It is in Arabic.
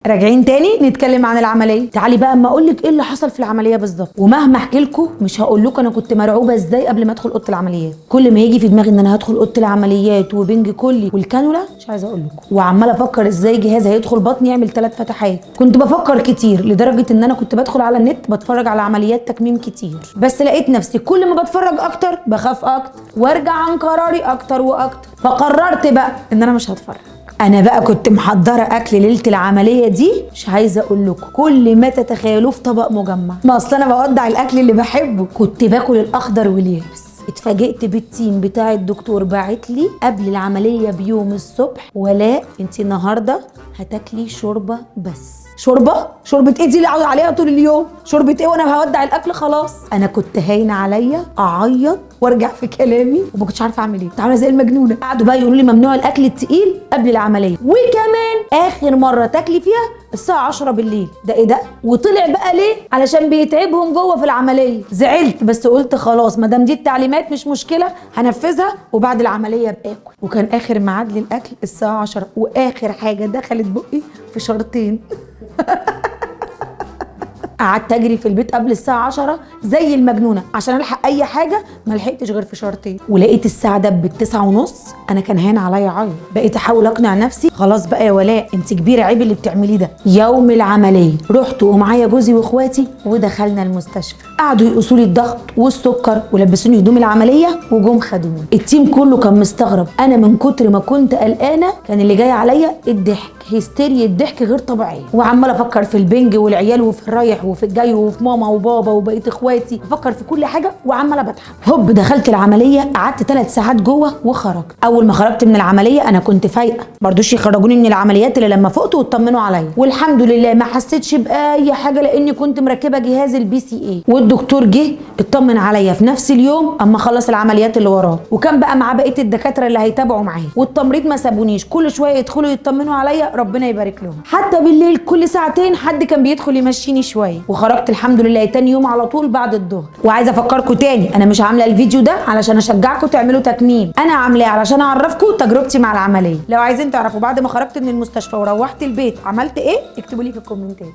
راجعين تاني نتكلم عن العمليه. تعالي بقى اما اقول لك ايه اللي حصل في العمليه بالظبط، ومهما احكي لكم مش هقول لكم انا كنت مرعوبه ازاي قبل ما ادخل اوضه العمليات. كل ما يجي في دماغي ان انا هدخل اوضه العمليات وبنج كلي والكانولا مش عايزه اقول لكم، وعماله افكر ازاي جهاز هيدخل بطني يعمل 3 فتحات. كنت بفكر كتير لدرجه ان انا كنت بدخل على النت بتفرج على عمليات تكميم كتير، بس لقيت نفسي كل ما بتفرج اكتر بخاف اكتر وارجع عن قراري اكتر واكتر. فقررت بقى ان انا مش هتفرج. انا بقى كنت محضره اكل ليله العمليه دي مش عايزه اقول لكم كل ما تتخيلوه في طبق مجمع. ما اصل انا بودع الاكل اللي بحبه. كنت باكل الاخضر واليابس. اتفاجئت بالتيم بتاع الدكتور باعت لي قبل العمليه بيوم الصبح: ولاء انت النهارده هتاكلي شوربه بس. شوربه ايه دي اللي اقعد عليها طول اليوم؟ شوربه ايه وانا هودع الاكل خلاص؟ انا كنت هاينه عليا اعيط وارجع في كلامي وما كنتش عارفه اعمل ايه، كنت عامله زي المجنونه. قعدوا بقى يقولوا لي ممنوع الاكل التقيل قبل العمليه، وكمان اخر مره تاكلي فيها الساعه 10 بالليل. ده ايه ده؟ وطلع بقى ليه؟ علشان بيتعبهم جوه في العمليه. زعلت بس قلت خلاص ما دام دي التعليمات مش مشكله هنفذها، وبعد العمليه باكل. وكان اخر ميعاد للاكل الساعه 10، واخر حاجه دخلت بقي فشارتين. قعدت اجري في البيت قبل الساعه 10 زي المجنونه عشان الحق اي حاجه، ما لحقتش غير فشارتين. ولقيت الساعه دبت 9:30. انا كان هان عليا عيط. بقيت احاول اقنع نفسي خلاص بقى يا ولاء انت كبيره، عيب اللي بتعمليه ده. يوم العمليه رحت ومعايا جوزي واخواتي ودخلنا المستشفى. قعدوا يقيسوا لي الضغط والسكر ولبسوني هدوم العمليه وجم خدوني. التيم كله كان مستغرب. انا من كتر ما كنت قلقانه كان اللي جاي عليا الضحك، هيستيريا الضحك غير طبيعيه، وعماله افكر في البنج والعيال وفي الرايح وفي الجاي وفي ماما وبابا وبقيه اخواتي، بفكر في كل حاجه وعماله بضحك. هوب دخلت العمليه، قعدت 3 ساعات جوه وخرجت. اول ما خرجت من العمليه انا كنت فايقه، ما رضوش يخرجوني من العمليات الا لما فقت واطمنوا عليا، والحمد لله ما حسيتش باي حاجه لاني كنت مركبه جهاز الBCA. والدكتور جه اطمن عليا في نفس اليوم اما خلص العمليات اللي وراه، وكان بقى معاه بقيه الدكاتره اللي هيتابعوا معاه. والتمريض ما سابونيش، كل شويه يدخلوا يطمنوا عليا، ربنا يبارك لهم. حتى بالليل كل ساعتين حد كان بيدخل يمشيني شويه. وخرجت الحمد لله تاني يوم على طول بعد الظهر. وعايزه افكركم تاني انا مش عامله الفيديو ده علشان اشجعكم تعملوا تكميم، انا عاملاه علشان اعرفكم تجربتي مع العمليه. لو عايزين تعرفوا بعد ما خرجت من المستشفى وروحت البيت عملت ايه اكتبوا لي في الكومنتات.